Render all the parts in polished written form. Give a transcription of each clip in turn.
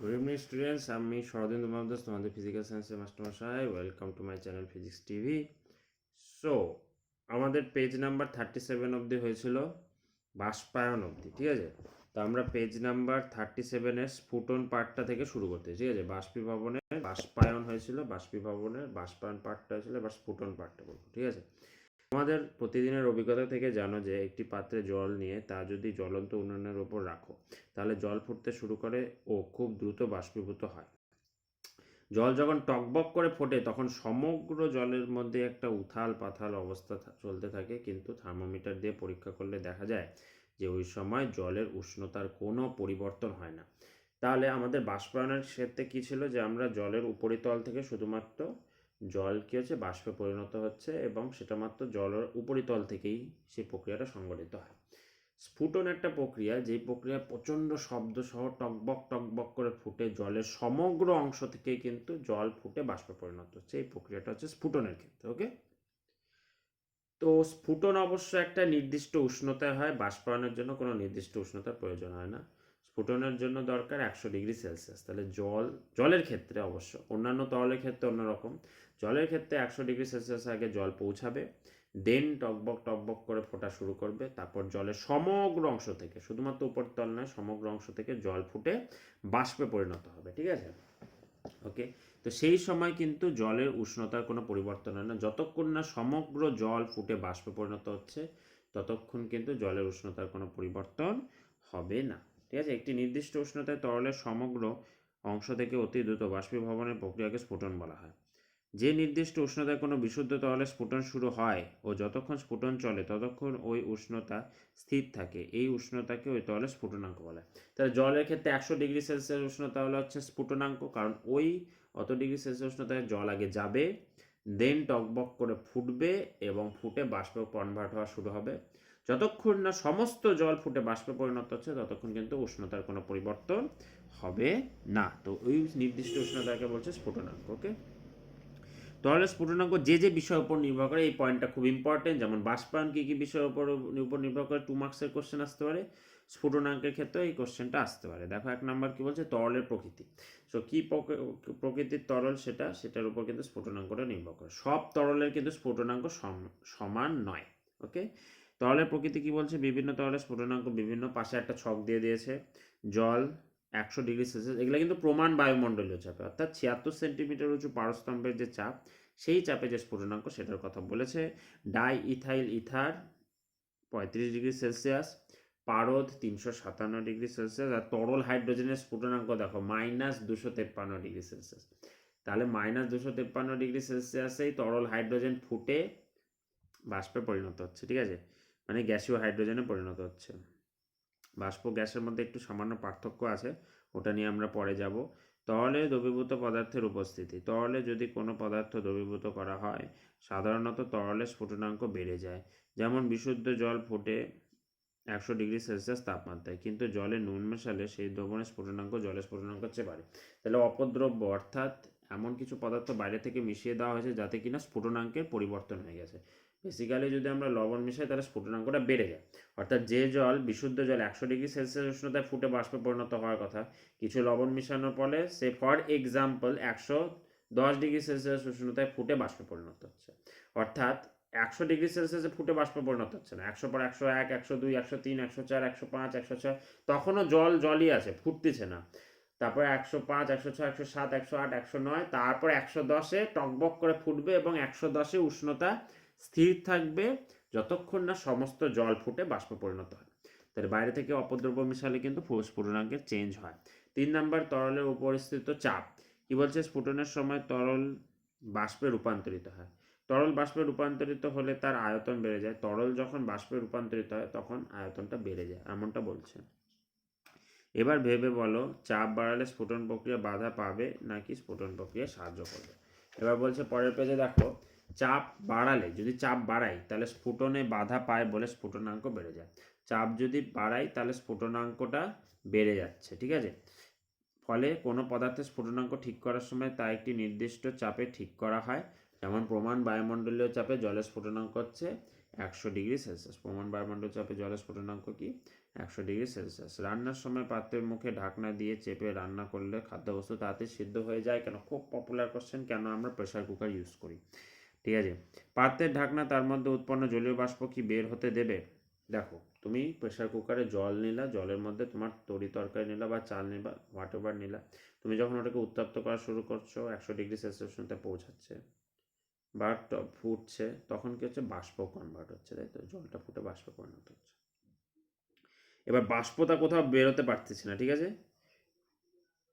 Good evening, students. আমি শরদিন্দু মহাদাস, তোমাদের physical সায়েন্সের মাস্টারমশাই। Welcome to my channel physics TV. So আমাদের পেজ নাম্বার 37 অবধি হয়েছিল বাষ্পায়ন অবধি, ঠিক আছে? তো আমরা পেজ নাম্বার 37-এর স্ফুটন পার্টটা থেকে শুরু করতে, ঠিক আছে? বাষ্পীভবনের বাষ্পায়ন হয়েছিল, বাষ্পীভবনের বাষ্পায়ন পার্টটা হয়েছিল, এবার স্ফুটন পার্টটা বলবো, ঠিক আছে? আমাদের প্রতিদিনের অভিজ্ঞতা থেকে জানো যে একটি পাত্রে জল নিয়ে তা যদি জ্বলন্ত উনুনের ওপর রাখো, তাহলে জল ফুটতে শুরু করে ও খুব দ্রুত বাষ্পীভূত হয়। জল যখন টকবক করে ফোটে তখন সমগ্র জলের মধ্যে একটা উথাল পাথাল অবস্থা চলতে থাকে, কিন্তু থার্মোমিটার দিয়ে পরীক্ষা করলে দেখা যায় যে ওই সময় জলের উষ্ণতার কোনো পরিবর্তন হয় না। তাহলে আমাদের বাষ্পায়নের ক্ষেত্রে কী ছিল, যে আমরা জলের উপরিতল থেকে শুধুমাত্র জল কী হচ্ছে, বাষ্পে পরিণত হচ্ছে, এবং সেটা মাত্র জলের উপরিতল থেকেই সেই প্রক্রিয়াটা সংঘটিত হয়। স্ফুটন একটা প্রক্রিয়া, যেই প্রক্রিয়া প্রচণ্ড শব্দ সহ টকবক টকবক করে ফুটে জলের সমগ্র অংশ থেকেই কিন্তু জল ফুটে বাষ্পে পরিণত হচ্ছে। এই প্রক্রিয়াটা হচ্ছে স্ফুটনের ক্ষেত্রে। ওকে, তো স্ফুটন অবশ্য একটা নির্দিষ্ট উষ্ণতায় হয়, বাষ্পায়নের জন্য কোনো নির্দিষ্ট উষ্ণতার প্রয়োজন হয় না। স্ফুটনের জন্য দরকার 100°C। তাহলে জলের ক্ষেত্রে অবশ্য, অন্যান্য তরলের ক্ষেত্রে অন্যরকম। জলের ক্ষেত্রে 100°C আগে জল পৌঁছাবে, দেন টকবক টকবক করে ফোটা শুরু করবে, তারপর জলের সমগ্র অংশ থেকে, শুধুমাত্র উপরতল নয়, সমগ্র অংশ থেকে জল ফুটে বাষ্পে পরিণত হবে, ঠিক আছে? ওকে, তো সেই সময় কিন্তু জলের উষ্ণতার কোনো পরিবর্তন হয় না। যতক্ষণ না সমগ্র জল ফুটে বাষ্পে পরিণত হচ্ছে, ততক্ষণ কিন্তু জলের উষ্ণতার কোনো পরিবর্তন হবে না, ঠিক আছে? একটি নির্দিষ্ট উষ্ণতায় তরলের সমগ্র অংশ থেকে অতি দ্রুত বাষ্পীভবনের প্রক্রিয়াকে স্ফুটন বলা হয়। যে নির্দিষ্ট উষ্ণতায় কোনো বিশুদ্ধ তরলে স্ফুটন শুরু হয় ও যতক্ষণ স্ফুটন চলে ততক্ষণ ওই উষ্ণতা স্থির থাকে, এই উষ্ণতাকে ওই তরলের স্ফুটনাঙ্ক বলে। তাহলে জলের ক্ষেত্রে 100°C উষ্ণতা হচ্ছে স্ফুটনাঙ্ক, কারণ ওই অত ডিগ্রি সেলসিয়াস উষ্ণতায় জল আগে যাবে, দেন টকবক করে ফুটবে এবং ফুটে বাষ্পে কনভার্ট হওয়া শুরু হবে। যতক্ষণ না সমস্ত জল ফুটে বাষ্পে পরিণত হচ্ছে ততক্ষণ কিন্তু উষ্ণতার কোনো পরিবর্তন হবে না। তো ওই নির্দিষ্ট উষ্ণতাকে বলছে স্ফুটনাঙ্ক। ওকে, তরলের স্ফুটনাঙ্ক যে যে বিষয়ের উপর নির্ভর করে, এই পয়েন্টটা খুব ইম্পর্টেন্ট। যেমন বাষ্পায়ন কী কী বিষয়ের উপর নির্ভর করে, 2 মার্কসের কোশ্চেন আসতে পারে। স্ফুটনাঙ্কের ক্ষেত্রে এই কোশ্চেনটা আসতে পারে। দেখো 1 নাম্বার কী বলছে, তরলের প্রকৃতি। সো কী প্রকৃতির তরল সেটার উপর কিন্তু স্ফুটনাঙ্কটা নির্ভর করে। সব তরলের কিন্তু স্ফুটনাঙ্ক সমান নয়। ওকে, তরলের প্রকৃতি কী বলছে, বিভিন্ন তরলের স্ফুটনাঙ্ক বিভিন্ন, পাশে একটা ছক দিয়ে দিয়েছে। জল 100°C, এগুলো কিন্তু প্রমাণ বায়ুমণ্ডলীয় চাপে, অর্থাৎ 76 সেন্টিমিটার উঁচু পারস্তম্ভের যে চাপ, সেই চাপে যে স্ফুটনাঙ্ক সেটার কথা বলেছে। ডাই ইথাইল ইথার 35°C, পারদ 357°C, আর তরল হাইড্রোজেনের স্ফুটনাঙ্ক দেখো -253°C। তাহলে -253°C তরল হাইড্রোজেন ফুটে বাষ্পে পরিণত হচ্ছে, ঠিক আছে? মানে গ্যাসীয় হাইড্রোজেনে পরিণত হচ্ছে। বাষ্প গ্যাসের মধ্যে একটু সামান্য পার্থক্য আছে, ওটা নিয়ে আমরা পরে যাব। তরলে দ্রবীভূত পদার্থের উপস্থিতি। তরলে যদি কোনো পদার্থ দ্রবীভূত করা হয়, সাধারণত তরলের স্ফুটনাঙ্ক বেড়ে যায়। যেমন বিশুদ্ধ জল ফুটে 100°C তাপমাত্রায়, কিন্তু জলে নুন মেশালে সেই দ্রবণের স্ফুটনাঙ্ক জলের স্ফুটনাঙ্কের চেয়ে বাড়ে। তাহলে অপদ্রব্য অর্থাৎ এমন কিছু পদার্থ বাইরে থেকে মিশিয়ে দেওয়া হয়েছে যাতে কিনা স্ফুটনাঙ্কের পরিবর্তন হয়ে গেছে। বেসিক্যালি যদি আমরা লবণ মিশাই তাহলে স্ফুটনাঙ্কটা বেড়ে যায়। অর্থাৎ যে জল, বিশুদ্ধ জল 100°C উষ্ণতায় ফুটে বাষ্পে পরিণত হওয়ার কথা, কিছু লবণ মিশানোর ফলে সে ফর এক্সাম্পল 110°C উষ্ণতায় ফুটে বাষ্পে পরিণত হচ্ছে। অর্থাৎ 100°C ফুটে বাষ্পে পরিণত হচ্ছে না, 100 পর 101, 102, 103, 104, 105, 106, তখনও জলই আছে, ফুটতেছে না। তারপরে 105, 106, 107, 108, 109, তারপর 110-এ টকবক করে ফুটবে এবং 110-এ উষ্ণতা স্থির থাকবে যতক্ষণ না সমস্ত জল ফুটে বাষ্পে পরিণত হয়। তাহলে বাইরে থেকে অপদ্রব্য মিশালে কিন্তু স্ফুটনাঙ্কের চেঞ্জ হয়। 3 নাম্বার, তরলের উপরিস্থিত চাপ। কি বলছে, স্ফুটনের সময় তরল বাষ্পে রূপান্তরিত হয়। তরল বাষ্পে রূপান্তরিত হলে তার আয়তন বেড়ে যায়। তরল যখন বাষ্পে রূপান্তরিত হয় তখন আয়তনটা বেড়ে যায়, এমনটা বলছে। এবার ভেবে বলো, চাপ বাড়ালে স্ফুটন প্রক্রিয়া বাধা পাবে নাকি স্ফুটন প্রক্রিয়া সাহায্য করবে? এবার বলছে পরের পেজে দেখো, চাপ বাড়ালে, যদি চাপ বাড়াই তাহলে স্ফুটনে বাধা পায় বলে স্ফুটনাঙ্ক বেড়ে যায়। চাপ যদি বাড়াই তাহলে স্ফুটনাঙ্কটা বেড়ে যাচ্ছে, ঠিক আছে? ফলে কোনো পদার্থের স্ফুটনাঙ্ক ঠিক করার সময় তা একটি নির্দিষ্ট চাপে ঠিক করা হয়। যেমন প্রমাণ বায়ুমণ্ডলীয় চাপে জলের স্ফুটনাঙ্ক হচ্ছে 100°C। প্রমাণ বায়ুমণ্ডলীয় চাপে জলের স্ফুটনাঙ্ক কি 100°C। রান্নার সময় পাত্রের মুখে ঢাকনা দিয়ে চেপে রান্না করলে খাদ্যবস্তু তাড়াতাড়ি সিদ্ধ হয়ে যায় কেন? খুব পপুলার কোশ্চেন, কেন আমরা প্রেসার কুকার ইউজ করি। ঠিক আছে, পাত্রের ঢাকনা তার মধ্যে উৎপন্ন জলীয় বাষ্প কি বের হতে দেবে? দেখো, তুমি প্রেসার কুকারে জল নিলা, জলের মধ্যে তোমার তরি তরকারি নিলা বা চাল নিলা, হোয়াট এভার নিলা, তুমি যখন ওটাকে উত্তপ্ত করা শুরু করছো, 100°C উষ্ণতায় পৌঁছাচ্ছে বা ফুটছে, তখন কি হচ্ছে? বাষ্প কনভার্ট হচ্ছে, তাই তো? জলটা ফুটে বাষ্পে পরিণত হচ্ছে। এবার বাষ্পটা কোথাও বেরোতে পারতেছি না, ঠিক আছে?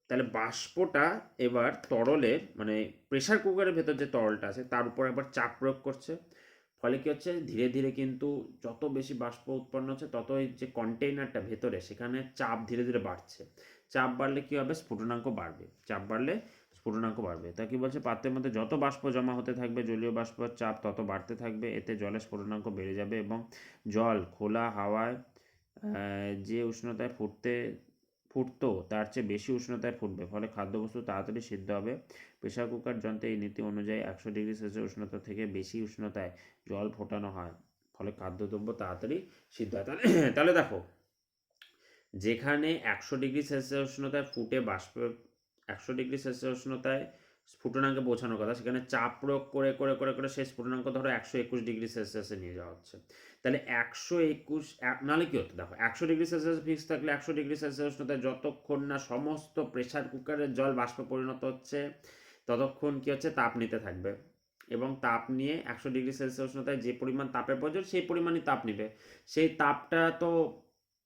তাহলে বাষ্পটা এবার তরলে, মানে প্রেসার কুকারের ভেতর যে তরলটা আছে তার উপর একবার চাপ প্রয়োগ করছে, ফলে কি হচ্ছে? ধীরে ধীরে কিন্তু যত বেশি বাষ্প উৎপন্ন হচ্ছে, তত এই যে কন্টেইনারটা ভেতরে, সেখানে চাপ ধীরে ধীরে বাড়ছে। চাপ বাড়লে কি হবে? স্ফুটনাঙ্ক বাড়বে। চাপ বাড়লে স্ফুটনাঙ্ক বাড়বে। তা কি বলছে? পাত্রের মধ্যে যত বাষ্প জমা হতে থাকবে, জলীয় বাষ্পর চাপ তত বাড়তে থাকবে, এতে জলের স্ফুটনাঙ্ক বেড়ে যাবে এবং জল খোলা হাওয়ায় যে উষ্ণতায় ফুটতো তার চেয়ে বেশি উষ্ণতায় ফুটবে, ফলে খাদ্যবস্তু তাড়াতাড়ি সিদ্ধ হবে। প্রেসার কুকার যন্ত্রে এই নীতি অনুযায়ী 100°C উষ্ণতা থেকে বেশি উষ্ণতায় জল ফোটানো হয়, ফলে খাদ্যদ্রব্য তাড়াতাড়ি সিদ্ধ হয়। তাহলে দেখো, যেখানে 100°C উষ্ণতায় ফুটে বাষ্প, 100°C উষ্ণতায় স্ফুটনাঙ্কে পৌঁছানোর কথা, সেখানে চাপ প্রয়োগ করে করে করে করে সেই স্ফুটনাঙ্ক ধরো 121°C নিয়ে যাওয়া হচ্ছে। তাহলে 121, নাহলে কি হতো? দেখো, 100°C ফিক্স থাকলে 100°C উষ্ণতায় যতক্ষণ না সমস্ত প্রেসার কুকারের জল বাষ্পে পরিণত হচ্ছে, ততক্ষণ কি হচ্ছে? তাপ নিতে থাকবে, এবং তাপ নিয়ে 100°C উষ্ণতায় যে পরিমাণ তাপের প্রয়োজন সেই পরিমাণই তাপ নিবে। সেই তাপটা তো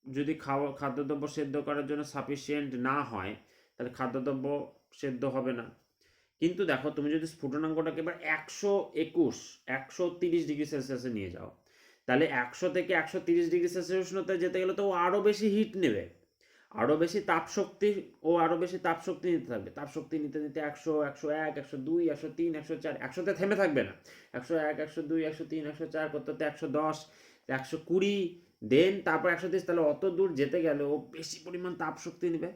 যদি খাদ্যদ্রব্য সেদ্ধ করার জন্য সাফিসিয়েন্ট না হয়, তাহলে খাদ্যদ্রব্য সেদ্ধ হবে না। কিন্তু দেখো, তুমি যদি স্ফুটনাঙ্কটাকে এবার 130°C নিয়ে যাও, তাহলে 100 থেকে 130°C উষ্ণতায় যেতে গেলে তো ও আরও বেশি হিট নেবে, আরও বেশি তাপশক্তি, ও আরও বেশি তাপশক্তি নিতে থাকবে। তাপশক্তি নিতে নিতে 100, 101, 102, 103, 104, 100তে থেমে থাকবে না। 101, 102, 103, 104 করতে করতে 110, 120, দেন তারপর 130। তাহলে অত দূর যেতে গেলে ও বেশি পরিমাণ তাপশক্তি নেবে।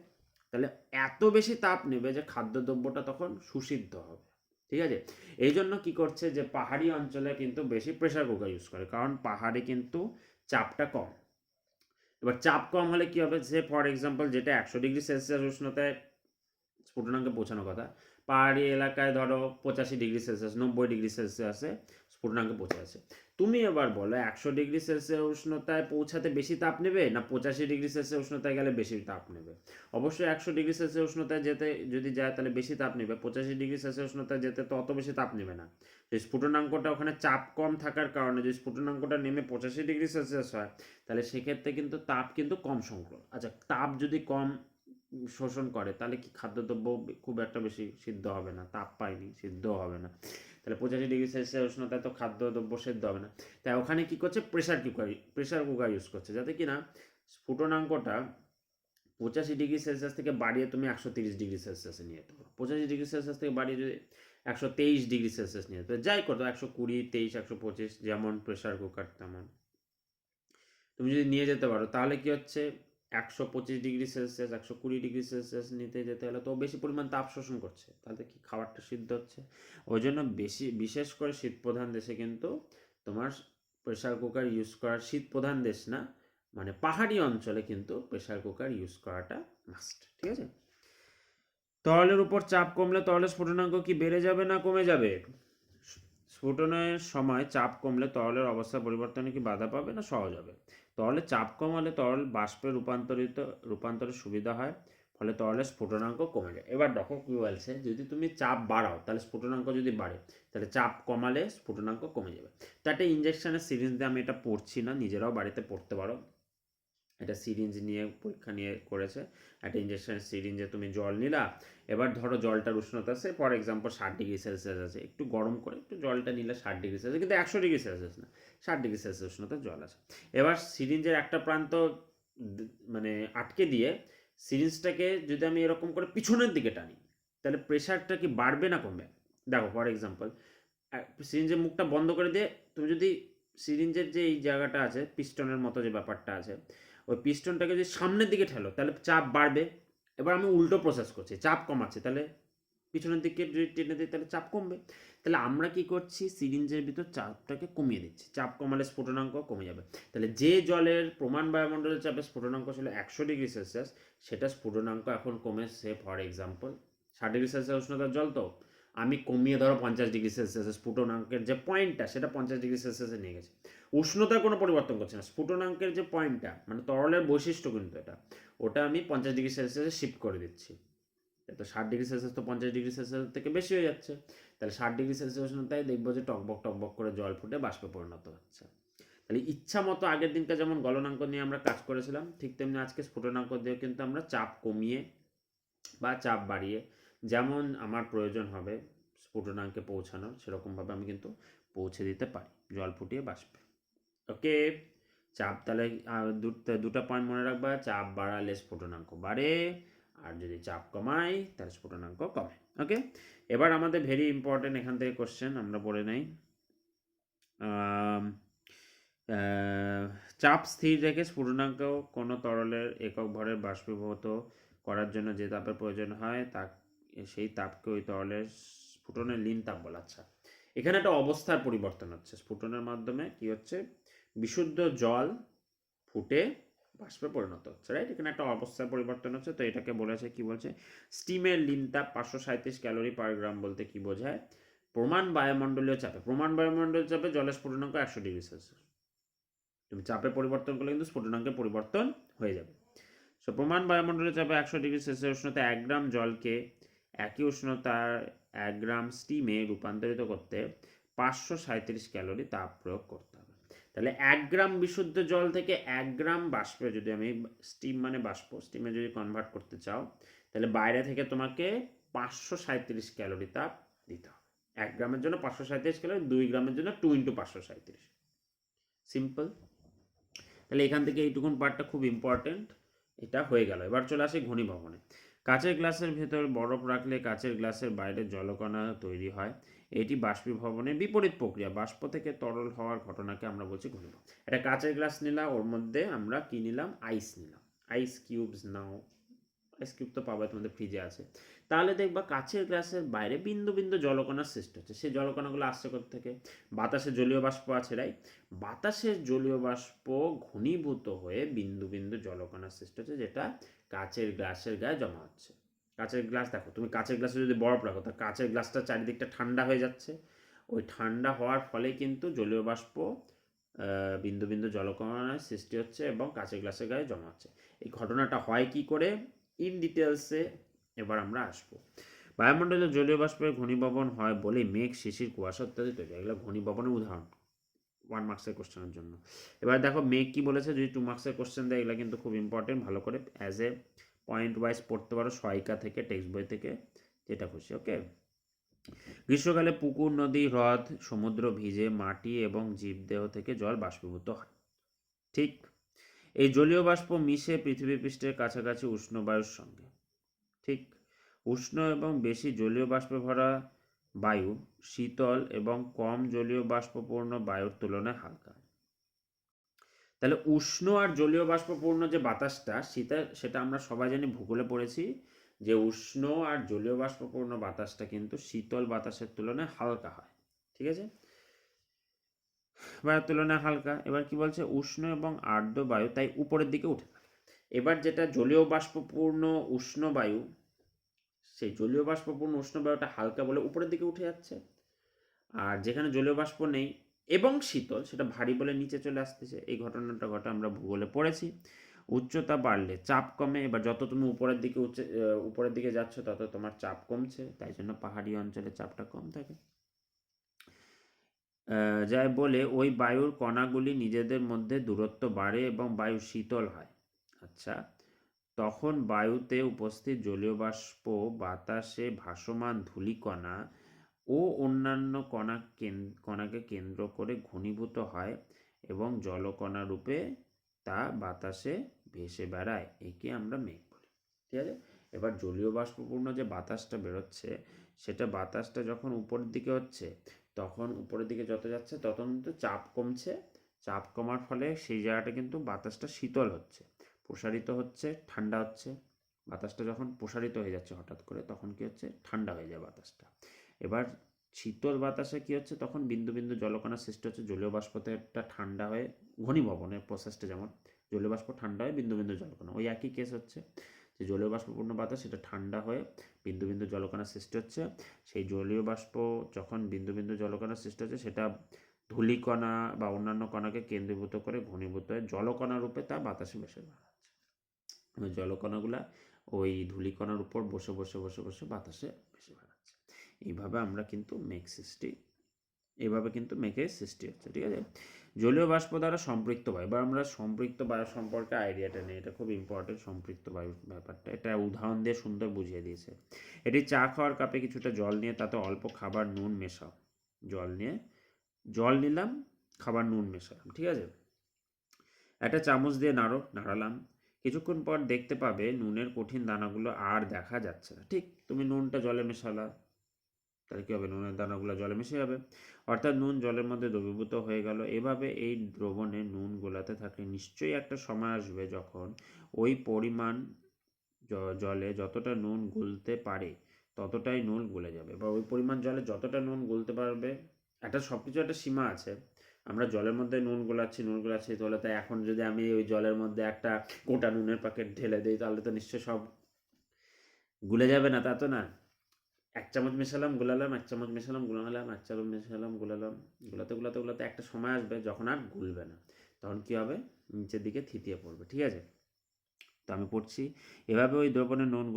তাহলে এত বেশি তাপ নেবে যে খাদ্যদ্রব্যটা তখন সুসিদ্ধ হবে। ঠিক আছে, এই জন্য কী করছে? যে পাহাড়ি অঞ্চলে কিন্তু বেশি প্রেসার কুকার ইউজ করে, কারণ পাহাড়ে কিন্তু চাপটা কম। এবার চাপ কম হলে কি হবে? যে ফর এক্সাম্পল, যেটা 100°C উষ্ণতায় স্ফুটনাঙ্কে পৌঁছানোর কথা, পাহাড়ি এলাকায় ধরো 85°C, 90°C স্ফুটনাঙ্কে পৌঁছে আছে। তুমি এবার বলো, 100°C উষ্ণতায় পৌঁছাতে বেশি তাপ নেবে না 85°C উষ্ণতায় গেলে বেশি তাপ নেবে? অবশ্যই 100°C উষ্ণতায় যেতে যদি যায় তাহলে বেশি তাপ নেবে। 85°C উষ্ণতায় যেতে তো অত বেশি তাপ নেবে না। যদি স্ফুটনাঙ্কটা ওখানে চাপ কম থাকার কারণে যদি স্ফুটনাঙ্কটা নেমে 85°C হয়, তাহলে সেক্ষেত্রে কিন্তু তাপ কিন্তু কম সংগ্রহ, আচ্ছা তাপ যদি কম শোষণ করে, তাহলে কি খাদ্যদ্রব্য খুব একটা বেশি সিদ্ধ হবে না, তাপ পায়নি, সিদ্ধ হবে না। তাহলে 85°C উষ্ণতায় তো খাদ্যদ্রব্য সিদ্ধ হবে না। তাই ওখানে কি করছে? প্রেসার কুকার ইউজ করছে, যাতে কি না স্ফুটনাঙ্কটা 85°C থেকে বাড়িয়ে তুমি 130°C নিয়ে যেতে পারো। 85°C থেকে বাড়িয়ে যদি 123°C নিয়ে যেতে পারো, যাই করতো 120, 23, 125, যেমন প্রেসার কুকার তেমন তুমি যদি নিয়ে যেতে পারো, তাহলে কি হচ্ছে? 125°C, 120°C নিতে যেতে হলে তো বেশি পরিমাণ তাপ শোষণ করছে, তাহলে কি খাবারটা সিদ্ধ হচ্ছে? ওই জন্য বিশেষ করে শীত প্রধান দেশে কিন্তু তোমার প্রেসার কুকার ইউজ করার, শীত প্রধান দেশ না, মানে পাহাড়ি অঞ্চলে কিন্তু প্রেসার কুকার ইউজ করাটা মাস্ট। ঠিক আছে, তরলের উপর চাপ কমলে তরলের স্ফুটনাঙ্ক কি বেড়ে যাবে না কমে যাবে? স্ফুটনের সময় চাপ কমলে তরলের অবস্থা পরিবর্তনে কি বাধা পাবে না সহজ হবে? তরলে চাপ কমালে তরল বাষ্পে রূপান্তরের সুবিধা হয়, ফলে তরলের স্ফুটনাঙ্ক কমে যায়। এবার দেখো কি বলছে, যদি তুমি চাপ বাড়াও তাহলে স্ফুটনাঙ্ক যদি বাড়ে, তাহলে চাপ কমালে স্ফুটনাঙ্ক কমে যাবে। তো একটা ইঞ্জেকশনের সিরিঞ্জ দিয়ে, আমি এটা পড়ছি না, নিজেরাও বাড়িতে পড়তে পারো, এটা সিরিঞ্জ নিয়ে পরীক্ষা নিয়ে করেছে। একটা ইঞ্জেকশনের সিরিঞ্জে তুমি জল নিলা, এবার ধরো জলটার উষ্ণতা আছে ফর এক্সাম্পল 60°C আছে, একটু গরম করে একটু জলটা নিলে 60°C, কিন্তু 100°C না, 60°C উষ্ণতার জল আছে। এবার সিরিঞ্জের একটা প্রান্ত মানে আটকে দিয়ে সিরিঞ্জটাকে যদি আমি এরকম করে পিছনের দিকে টানি, তাহলে প্রেশারটা কি বাড়বে না কমবে? দেখো ফর এক্সাম্পল, সিরিঞ্জের মুখটা বন্ধ করে দিয়ে তুমি যদি সিরিঞ্জের যে এই জায়গাটা আছে, পিস্টনের মতো যে ব্যাপারটা আছে, ওই পিস্টনটাকে যদি সামনের দিকে ঠেলো, তাহলে চাপ বাড়বে। এবার আমি উল্টো প্রসেস করছি, চাপ কমাচ্ছি, তাহলে পিছনের দিকে যদি টেনে দিই তাহলে চাপ কমবে। তাহলে আমরা কি করছি, সিরিঞ্জের ভিতর চাপটাকে কমিয়ে দিচ্ছি। চাপ কমালে স্ফুটনাঙ্ক কমে যাবে। তাহলে যে জলের প্রমাণ বায়ুমণ্ডলের চাপে স্ফুটনাঙ্ক ছিল 100°C, সেটা স্ফুটনাঙ্ক এখন কমেছে ফর এক্সাম্পল 60°C উষ্ণতার জল, তো আমি কমিয়ে ধরো 50°C স্ফুটনাঙ্কের যে পয়েন্টটা সেটা 50°C নিয়ে গেছি। উষ্ণতার কোনো পরিবর্তন করছে না, স্ফুটনাঙ্কের যে পয়েন্টটা মানে তরলের বৈশিষ্ট্য কিন্তু এটা, ওটা আমি 50°C শিফট করে দিচ্ছি। তো 60°C তো 50°C থেকে বেশি হয়ে যাচ্ছে। তাহলে 60°C উষ্ণতায় দেখবো যে টকবক টকবক করে জল ফুটে বাষ্পে পরিণত হচ্ছে। তাহলে ইচ্ছা মতো আগের দিনটা যেমন গলনাঙ্ক নিয়ে আমরা কাজ করেছিলাম, ঠিক তেমনি আজকে স্ফুটনাঙ্ক দিয়েও কিন্তু আমরা চাপ কমিয়ে বা চাপ বাড়িয়ে যেমন আমার প্রয়োজন হবে স্ফুটনাঙ্কে পৌঁছানোর, সেরকমভাবে আমি কিন্তু পৌঁছে দিতে পারি জল ফুটিয়ে বাষ্পে। ওকে, চাপ তাহলে দুটা পয়েন্ট মনে রাখবা, চাপ বাড়ালে স্ফুটনাঙ্ক বাড়ে, আর যদি চাপ কমাই তাহলে স্ফুটনাঙ্ক কমে। ওকে, এবার আমাদের ভেরি ইম্পর্টেন্ট এখান থেকে কোশ্চেন আমরা পড়ে নেই। চাপ স্থির রেখে স্ফুটনাঙ্ক কোনো তরলের একক ভরের বাষ্পীভূত করার জন্য যে তাপের প্রয়োজন হয় তা সেই তাপকে ওই তরলের স্ফুটনের লীন তাপ বলা। আচ্ছা, এখানে একটা অবস্থার পরিবর্তন হচ্ছে, স্ফুটনের মাধ্যমে কি হচ্ছে, বিশুদ্ধ জল ফুটে বাষ্পে পরিণত হচ্ছে, রাইট? এখানে একটা অবস্থার পরিবর্তন হচ্ছে, তো এটাকে বলেছে কি বলছে, স্টিমের লীন তাপ 537 ক্যালোরি পার গ্রাম বলতে কি বোঝায়, প্রমাণ বায়ুমণ্ডলীয় চাপে, প্রমাণ বায়ুমণ্ডলীয় চাপে জলের স্ফুটনাঙ্ক 100°C। তুমি চাপে পরিবর্তন করলে কিন্তু স্ফুটনাঙ্কের পরিবর্তন হয়ে যাবে। সো প্রমাণ বায়ুমণ্ডলীয় চাপে 100°C উষ্ণতা 1 গ্রাম জলকে একই উষ্ণতার 1 গ্রাম স্টিমে রূপান্তরিত করতে 537 ক্যালোরি তাপ প্রয়োগ করতে হবে। তাহলে 1 গ্রাম বিশুদ্ধ জল থেকে 1 গ্রাম বাষ্পে যদি আমি, স্টিম মানে বাষ্প, স্টিমে যদি কনভার্ট করতে চাও তাহলে বাইরে থেকে তোমাকে 537 ক্যালোরি তাপ দিতে হবে। 1 গ্রামের জন্য 537 ক্যালোরি, 2 গ্রামের জন্য 2 × 537। সিম্পল। তাহলে এখান থেকে এইটুকুন পার্টটা খুব ইম্পর্টেন্ট, এটা হয়ে গেল। এবার চলে আসি ঘনীভবনে। কাচের গ্লাসের ভেতর বরফ রাখলে কাচের গ্লাসের বাইরে জলকণা তৈরি হয়, এটি বাষ্পীভবনের বিপরীত প্রক্রিয়া, বাষ্প থেকে তরল হওয়ার ঘটনাকে আমরা বলছি ঘনীভবন। এটা কাচের গ্লাস নিলাম, ওর মধ্যে আমরা কি নিলাম, আইস নিলাম, আইস কিউবস নাও, আইস কিউব তো পাবে তোমাদের ফ্রিজে আছে। তাহলে দেখবা কাচের গ্লাসের বাইরে বিন্দু বিন্দু জলকণার সৃষ্টি হচ্ছে। সেই জলকণাগুলো আসছে কোথা থেকে, বাতাসে জলীয় বাষ্প আছে, রাইট? বাতাসের জলীয় বাষ্প ঘনীভূত হয়ে বিন্দু বিন্দু জলকণার সৃষ্টি হচ্ছে, যেটা কাচের গ্লাসের গায়ে জমা হচ্ছে। কাচের গ্লাস দেখো, তুমি কাচের গ্লাসে যদি বরফ রাখো তা কাচের গ্লাসটা চারিদিকটা ঠান্ডা হয়ে যাচ্ছে, ওই ঠান্ডা হওয়ার ফলে কিন্তু জলীয় বাষ্প বিন্দু বিন্দু জলকণার সৃষ্টি হচ্ছে এবং কাচের গ্লাসের গায়ে জমা হচ্ছে। এই ঘটনাটা হয় কি করে, ইন ডিটেলসে এবার আমরা আসবো। বায়ুমণ্ডলে জলীয় বাষ্পের ঘনীভবন হয় বলে মেঘ, শিশির, কুয়াশা ইত্যাদি তৈরি হয়। এগুলো ঘনীভবনের উদাহরণ 1 মার্কসের কোশ্চেনের জন্য। এবার দেখো মেঘ কি বলেছে, যদি 2 মার্কসের কোশ্চেন দেয় এগুলো কিন্তু খুব ইম্পর্টেন্ট, ভালো করে অ্যাজ এ পয়েন্ট ওয়াইজ পড়তে পারো, সহায়িকা থেকে, টেক্সট বই থেকে, যেটা খুশি। ওকে, গ্রীষ্মকালে পুকুর, নদী, হ্রদ, সমুদ্র ভিজে মাটি এবং জীবদেহ থেকে জল বাষ্পীভূত হয়। ঠিক, এই জলীয় বাষ্প মিশে পৃথিবী পৃষ্ঠের কাছাকাছি উষ্ণ বায়ুর সঙ্গে। ঠিক, উষ্ণ এবং বেশি জলীয় বাষ্পে ভরা বায়ু শীতল এবং কম জলীয় বাষ্পপূর্ণ বায়ুর তুলনায় হালকা। তাহলে উষ্ণ আর জলীয় বাষ্পপূর্ণ যে বাতাসটা সেটা আমরা সবাই জানি, ভূগোলে পড়েছি যে উষ্ণ আর জলীয় বাষ্পপূর্ণ বাতাসটা কিন্তু শীতল বাতাসের তুলনায় হালকা হয়। ঠিক আছে, বায়ুর তুলনায় হালকা। এবার কি বলছে, উষ্ণ এবং আর্দ্র বায়ু তাই উপরের দিকে উঠে থাকে। এবার যেটা জলীয় বাষ্পপূর্ণ উষ্ণ বায়ু, সেই জলীয় বাষ্পপূর্ণ উষ্ণ বায়ুটা হালকা বলে উপরের দিকে উঠে যাচ্ছে, আর যেখানে জলীয় বাষ্প নেই এবং শীতল সেটা ভারী বলে নিচে চলে আসতেছে। এই ঘটনাটা ঘটে আমরা ভূগোলে পড়েছি। উচ্চতা বাড়লে চাপ কমে, এবার যত তুমি উপরের দিকে যাচ্ছ তত তোমার চাপ কমছে, তাই জন্য পাহাড়ি অঞ্চলে চাপটা কম থাকে। যাই বলে ওই বায়ুর কণাগুলি নিজেদের মধ্যে দূরত্ব বাড়ে এবং বায়ু শীতল হয়। আচ্ছা, তখন বায়ুতে উপস্থিত জলীয় বাষ্প বাতাসে ভাসমান ধূলিকণা ও অন্যান্য কণাকে কেন্দ্র করে ঘনীভূত হয় এবং জলকণা রূপে তা বাতাসে ভেসে বেড়ায়, একে আমরা মেঘ বলি। ঠিক আছে, এবার জলীয় বাষ্পপূর্ণ যে বাতাসটা বেরোচ্ছে, সেটা বাতাসটা যখন উপরের দিকে হচ্ছে, তখন উপরের দিকে যত যাচ্ছে তত কিন্তু চাপ কমছে, চাপ কমার ফলে সেই জায়গাটা কিন্তু বাতাসটা শীতল হচ্ছে, প্রসারিত হচ্ছে, ঠান্ডা হচ্ছে, বাতাসটা যখন প্রসারিত হয়ে যাচ্ছে হঠাৎ করে, তখন কি হচ্ছে, ঠান্ডা হয়ে যায় বাতাসটা। এবার শীতল বাতাসে কি হচ্ছে, তখন বিন্দু বিন্দু জলকণার সৃষ্টি হচ্ছে, জলীয় বাষ্পটা ঠান্ডা হয়ে, ঘনীভবনের প্রসেসটা যেমন জলীয় বাষ্প ঠান্ডা হয়ে বিন্দু বিন্দু জলকণা, ওই একই কেস হচ্ছে যে জলীয় বাষ্পপূর্ণ বাতাস সেটা ঠান্ডা হয়ে বিন্দু বিন্দু জলকণার সৃষ্টি হচ্ছে। সেই জলীয় বাষ্প যখন বিন্দু বিন্দু জলকণার সৃষ্টি হচ্ছে, সেটা ধূলিকণা বা অন্যান্য কণাকে কেন্দ্রীভূত করে ঘনীভূত হয়ে জলকণা রূপে তা বাতাসে ভেসে বেড়াচ্ছে। ওই জলকণাগুলা ওই ধূলিকণার উপর বসে বসে বসে বসে বাতাসে ভেসে বেড়াচ্ছে। এইভাবে আমরা কিন্তু মেঘের সৃষ্টি হচ্ছে, ঠিক আছে। জলীয় বাষ্প দ্বারা সম্পৃক্ত বায়ু, এবার আমরা সম্পৃক্ত বায়ু সম্পর্কে আইডিয়াটা নেই, এটা খুব ইম্পর্টেন্ট। সম্পৃক্ত বায়ু ব্যাপারটা, এটা উদাহরণ দিয়ে সুন্দর বুঝিয়ে দিয়েছে। এটি চা খাওয়ার কাপে কিছুটা জল নিয়ে তাতে অল্প খাবার নুন মেশাও। জল নিলাম, খাবার নুন মেশালাম, ঠিক আছে। একটা চামচ দিয়ে নাড়ালাম, কিছুক্ষণ পর দেখতে পাবে নুনের কঠিন দানাগুলো আর দেখা যাচ্ছে না। ঠিক তুমি নুনটা জলে মেশালা, তাহলে কী হবে, নুনের দানাগুলো জলে মিশে যাবে, অর্থাৎ নুন জলের মধ্যে দ্রবীভূত হয়ে গেল। এভাবে এই দ্রবণে নুন গোলাতে থাকলে নিশ্চয়ই একটা সময় আসবে যখন ওই পরিমাণ জলে যতটা নুন গুলতে পারে ততটাই নুন গলে যাবে, বা ওই পরিমাণ জলে যতটা নুন গুলতে পারবে, সব কিছু একটা সীমা আছে। আমরা জলের মধ্যে নুন গোলাচ্ছি, তাহলে তাই এখন যদি আমি ওই জলের মধ্যে একটা গোটা নুনের প্যাকেট ঢেলে দিই, তাহলে তো নিশ্চয়ই সব গুলে যাবে না, তা তো না। 1 চামচ মেশালাম, গোলালাম, 1 চামচ মেশালাম, গোলালাম, 1 চামচ মেশালাম, গোলালাম, গোলাতে একটা সময় আসবে যখন আর গুলবে না, তখন কী হবে, নিচের দিকে থিতিয়ে পড়বে, ঠিক আছে। তো আমি পড়ছি, এভাবে ওই দ্রবণে নুন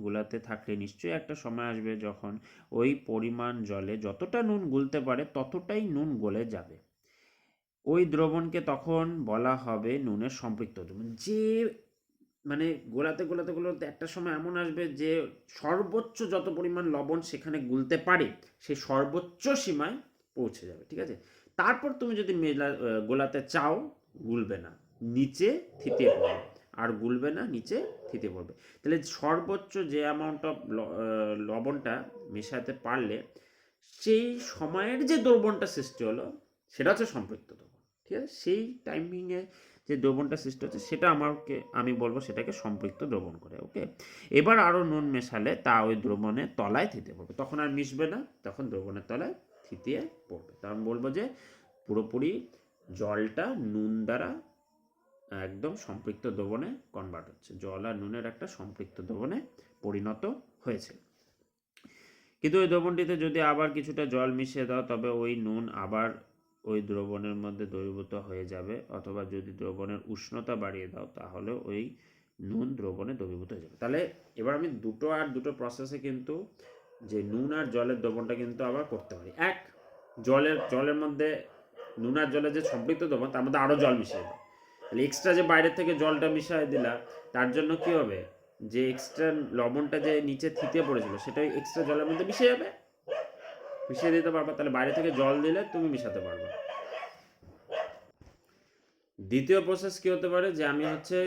গোলাতে থাকলে নিশ্চয়ই একটা সময় আসবে যখন ওই পরিমাণ জলে যতটা নুন গুলতে পারে ততটাই নুন গলে যাবে। ওই দ্রবণকে তখন বলা হবে নুনের সম্পৃক্ত দ্রবণ। যে মানে গোলাতে একটা সময় এমন আসবে যে সর্বোচ্চ যত পরিমাণ লবণ সেখানে গুলতে পারে সেই সর্বোচ্চ সীমায় পৌঁছে যাবে, ঠিক আছে। তারপর তুমি যদি গোলাতে চাও, গুলবে না, নিচে থিতিয়ে পড়বে, আর গুলবে না, নিচে থিতিয়ে পড়বে। তাহলে সর্বোচ্চ যে অ্যামাউন্ট অফ লবণটা মেশাতে পারলে সেই সময়ের যে দ্রবণটা সৃষ্টি হলো সেটা হচ্ছে সম্পৃক্ত দ্রবণ, ঠিক আছে। সেই টাইমিংয়ে যে দ্রবণটা সৃষ্টি হচ্ছে সেটা আমি বলবো সেটাকে সম্পৃক্ত দ্রবণ করে, ওকে। এবার আরও নুন মেশালে তা ওই দ্রবণের তলায় থিতিয়ে পড়বে, তখন আর মিশবে না, তখন দ্রবণের তলায় থিতিয়ে পড়বে। তা আমি বলবো যে পুরোপুরি জলটা নুন দ্বারা একদম সম্পৃক্ত দ্রবণে কনভার্ট হচ্ছে, জল আর নুনের একটা সম্পৃক্ত দ্রবণে পরিণত হয়েছে। কিন্তু ওই দ্রবণটিতে যদি আবার কিছুটা জল মিশিয়ে দাও, তবে ওই নুন আবার ওই দ্রবণের মধ্যে দ্রবীভূত হয়ে যাবে, অথবা যদি দ্রবণের উষ্ণতা বাড়িয়ে দাও তাহলে ওই নুন দ্রবণে দ্রবীভূত হয়ে যাবে। তাহলে এবার আমি দুটো প্রসেসে কিন্তু যে নুন আর জলের দ্রবণটা কিন্তু আবার করতে পারি। জলের মধ্যে নুন আর জলের যে সম্পৃক্ত দ্রবণ তার মধ্যে আরও জল মিশিয়ে দাও, তাহলে এক্সট্রা যে বাইরের থেকে জলটা মিশিয়ে দিলা, তার জন্য কি হবে, যে এক্সট্রা লবণটা যে নিচে থিতিয়ে পড়েছিল সেটা এক্সট্রা জলের মধ্যে মিশে যাবে, মিশিয়ে দিতে পারবা, তাহলে বাইরে থেকে জল দিলে তুমি মিশাতে পারবে। দ্বিতীয় প্রসেস কি হতে পারে, যে আমি হচ্ছে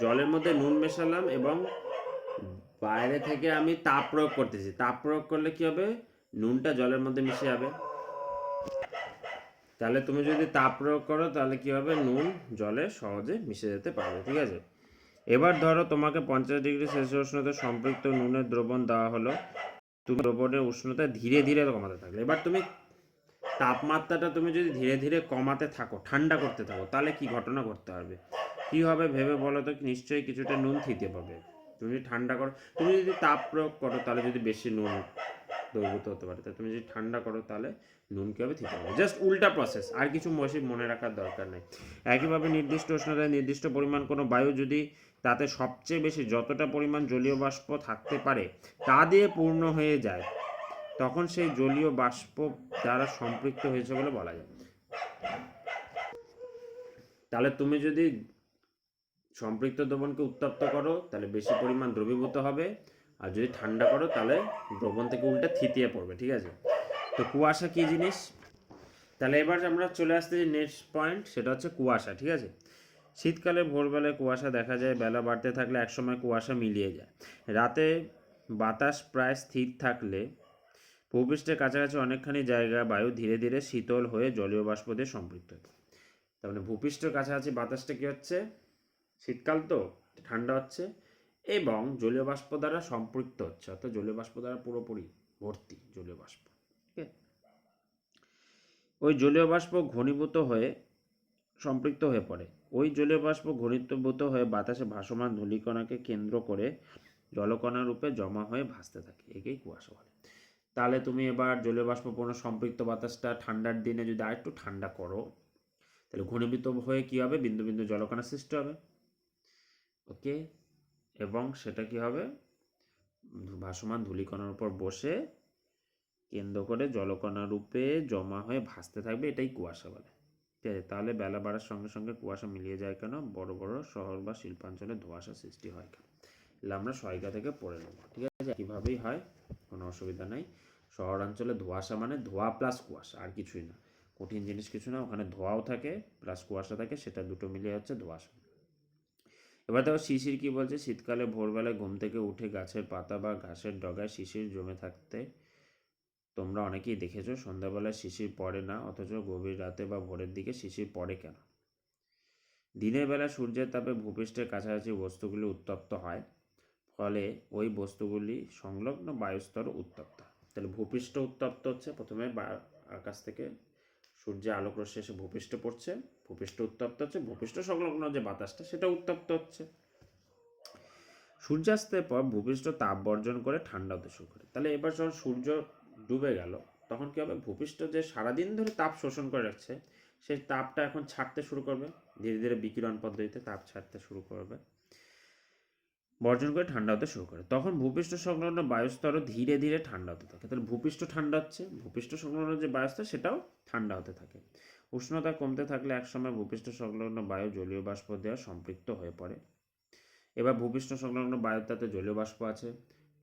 জলের মধ্যে নুন মেশালাম এবং বাইরে থেকে আমি তাপ প্রয়োগ করতেছি, তাপ প্রয়োগ করলে কি হবে, নুনটা জলের মধ্যে মিশে যাবে। তাহলে তুমি যদি তাপ প্রয়োগ করো তাহলে কি হবে, নুন জলে সহজে মিশে যেতে পারবে, ঠিক আছে। এবার ধরো তোমাকে 50 ডিগ্রি সেলসিয়াস উষ্ণতায় সম্পৃক্ত নুনের দ্রবণ দেওয়া হলো, তুমি দ্রবণের উষ্ণতা ধীরে ধীরে কমাতে থাকলে। এবার তুমি তাপমাত্রাটা তুমি যদি ধীরে ধীরে কমাতে থাকো, ঠান্ডা করতে থাকো, তাহলে কি ঘটনা ঘটতে পারবে, কি হবে ভেবে বলো তো। নিশ্চয়ই কিছুটা নুন থিতিয়ে পাবে। তুমি যদি ঠান্ডা করো, তুমি যদি তাপ প্রয়োগ করো তাহলে যদি বেশি নুন দ্রবীভূত হতে পারে, তাই তুমি যদি ঠান্ডা করো তাহলে নুন কী হবে, থিতিয়ে পাবে। জাস্ট উল্টা প্রসেস, আর কিছু মনে রাখার দরকার নেই। একইভাবে নির্দিষ্ট উষ্ণতায় নির্দিষ্ট পরিমাণ কোনো বায়ু যদি তাতে সবচেয়ে বেশি যতটা পরিমাণ জলীয় বাষ্প থাকতে পারে তা দিয়ে পূর্ণ হয়ে যায়, তখন সেই জলীয় বাষ্প দ্বারা সম্পৃক্ত হয়েছে বলে বলা যায়। তাহলে তুমি যদি সম্পৃক্ত দ্রবণকে উত্তপ্ত করো তাহলে বেশি পরিমাণ দ্রবীভূত হবে, আর যদি ঠান্ডা করো তাহলে দ্রবণ থেকে উল্টে থিতিয়ে পড়বে, ঠিক আছে। তো কুয়াশা কি জিনিস, তাহলে এবার আমরা চলে আসতে যে নেক্সট পয়েন্ট, সেটা হচ্ছে কুয়াশা, ঠিক আছে। শীতকালে ভোরবেলায় কুয়াশা দেখা যায়, বেলা বাড়তে থাকলে একসময় কুয়াশা মিলিয়ে যায়। রাতে বাতাস প্রায় স্থির থাকলে ভূপৃষ্ঠের কাছাকাছি অনেকখানি জায়গা বায়ু ধীরে ধীরে শীতল হয়ে জলীয় বাষ্প দিয়ে সম্পৃক্ত হয়। তার মানে ভূপৃষ্ঠের কাছাকাছি বাতাসটা কি হচ্ছে, শীতকাল তো ঠান্ডা হচ্ছে এবং জলীয় বাষ্প দ্বারা সম্পৃক্ত হচ্ছে, অর্থাৎ জলীয় বাষ্প দ্বারা পুরোপুরি ভর্তি জলীয় বাষ্প। ঠিক আছে, ওই জলীয় বাষ্প ঘনীভূত হয়ে সম্পৃক্ত হয়ে পড়ে। ওই জলীয় বাষ্প ঘনীভূত হয়ে বাতাসে ভাসমান ধূলিকণাকে কেন্দ্র করে জলকণা রূপে জমা হয়ে ভাসতে থাকে, একেই কুয়াশা বলে। তাহলে তুমি এবার জলীয় বাষ্পপূর্ণ সম্পৃক্ত বাতাসটা ঠান্ডার দিনে যদি আরেকটু ঠান্ডা করো, তাহলে ঘনীভূত হয়ে কী হবে, বিন্দু বিন্দু জলকণা সৃষ্টি হবে। ওকে, এবং সেটা কি হবে, ভাসমান ধূলিকণার উপর বসে কেন্দ্র করে জলকণা রূপে জমা হয়ে ভাসতে থাকবে, এটাই কুয়াশা বলে। ঠিক আছে, তাহলে বেলা বাড়ার সঙ্গে সঙ্গে কুয়াশা মিলিয়ে যায় কেন, বড় বড় শহর বা শিল্পাঞ্চলে ধোঁয়াশা সৃষ্টি হয় কেন, এগুলো আমরা সহায়িকা থেকে পড়ে নেব। ঠিক আছে, কীভাবেই হয় কোনো অসুবিধা নেই। শহরাঞ্চলে ধোঁয়াশা মানে ধোঁয়া প্লাস কুয়াশা, আর কিছুই না, কঠিন জিনিস কিছু না, ওখানে ধোঁয়াও থাকে প্লাস কুয়াশা থাকে, সেটা দুটো মিলিয়ে হচ্ছে ধোঁয়াশা। এবার দেখো শিশির কি বলছে, শীতকালে ভোরবেলায় ঘুম থেকে উঠে গাছের পাতা বা ঘাসের ডগায় শিশির জমে থাকতে তোমরা অনেকেই দেখেছো। সন্ধ্যাবেলায় শিশির পড়ে না, অথচ গভীর রাতে বা ভোরের দিকে শিশির পড়ে কেন? দিনের বেলা সূর্যের তাপে ভূপৃষ্ঠের কাছাকাছি বস্তুগুলি উত্তপ্ত হয়, ফলে ওই বস্তুগুলি সংলগ্ন বায়ুস্তর উত্তপ্ত হয়। তাহলে ভূপৃষ্ঠ উত্তপ্ত হচ্ছে, প্রথমে আকাশ থেকে সূর্যের আলোক রশ্মি এসে ভূপৃষ্ঠে পড়ছে, ভূপৃষ্ঠ উত্তপ্ত হচ্ছে, ভূপৃষ্ঠ সংলগ্ন যে বাতাসটা সেটা উত্তপ্ত হচ্ছে। সূর্যাস্তের পর ভূপৃষ্ঠ তাপ বর্জন করে ঠান্ডা হতে শুরু করে। তাহলে এবার যখন সূর্য ডুবে গেল, তখন কী হবে, ভূপৃষ্ঠ যে সারাদিন ধরে তাপ শোষণ করে রাখছে, সেই তাপটা এখন ছাড়তে শুরু করবে, ধীরে ধীরে বিকিরণ পদ্ধতিতে তাপ ছাড়তে শুরু করবে, বর্জন করে ঠান্ডা হতে শুরু করে। তখন ভূপৃষ্ঠ সংলগ্ন বায়ুস্তরও ধীরে ধীরে ঠান্ডা হতে থাকে। তাহলে ভূপৃষ্ঠ ঠান্ডা হচ্ছে, ভূপৃষ্ঠ সংলগ্ন যে বায়ুস্তর সেটাও ঠান্ডা হতে থাকে। উষ্ণতা কমতে থাকলে একসময় ভূপৃষ্ঠ সংলগ্ন বায়ু জলীয় বাষ্প দেওয়া সম্পৃক্ত হয়ে পড়ে। এবার ভূপৃষ্ঠ সংলগ্ন বায়ুটাতে জলীয় বাষ্প আছে,